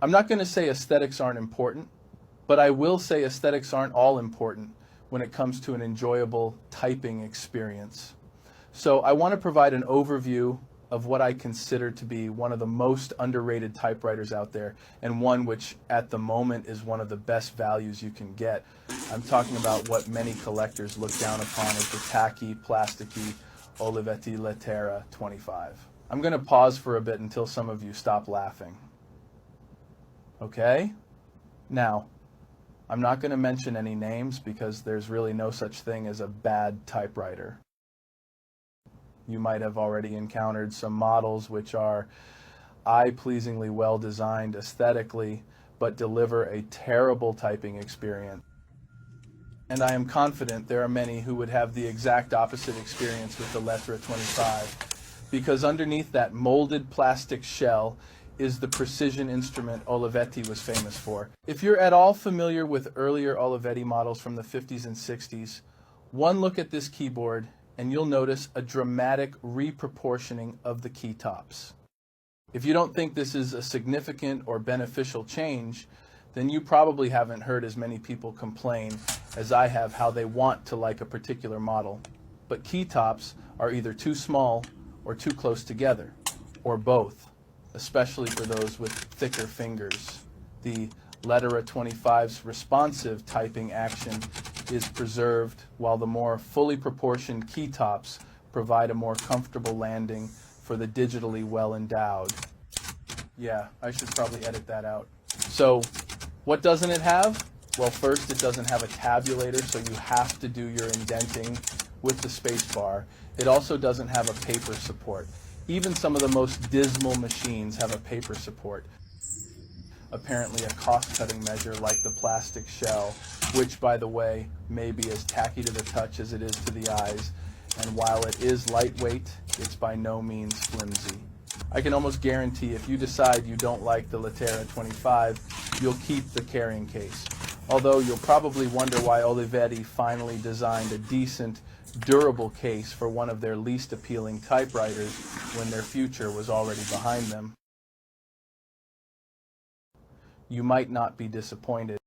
I'm not going to say aesthetics aren't important, but I will say aesthetics aren't all important when it comes to an enjoyable typing experience. So I want to provide an overview of what I consider to be one of the most underrated typewriters out there, and one which at the moment is one of the best values you can get. I'm talking about what many collectors look down upon as the tacky, plasticky Olivetti Lettera 25. I'm going to pause for a bit until some of you stop laughing. Okay? Now, I'm not going to mention any names because there's really no such thing as a bad typewriter. You might have already encountered some models which are eye-pleasingly well designed aesthetically, but deliver a terrible typing experience. And I am confident there are many who would have the exact opposite experience with the Lettera 25, because underneath that molded plastic shell is the precision instrument Olivetti was famous for. If you're at all familiar with earlier Olivetti models from the 50s and 60s, one look at this keyboard and you'll notice a dramatic reproportioning of the key tops. If you don't think this is a significant or beneficial change, then you probably haven't heard as many people complain as I have how they want to like a particular model. But key tops are either too small or too close together, or both, especially for those with thicker fingers. The Lettera 25's responsive typing action is preserved, while the more fully proportioned key tops provide a more comfortable landing for the digitally well endowed. Yeah, I should probably edit that out. So, what doesn't it have? Well, first, it doesn't have a tabulator, so you have to do your indenting with the space bar. It also doesn't have a paper support. Even some of the most dismal machines have a paper support. Apparently a cost-cutting measure like the plastic shell, which, by the way, may be as tacky to the touch as it is to the eyes, and while it is lightweight, it's by no means flimsy. I can almost guarantee if you decide you don't like the Lettera 25, you'll keep the carrying case. Although you'll probably wonder why Olivetti finally designed a decent, durable case for one of their least appealing typewriters when their future was already behind them. You might not be disappointed.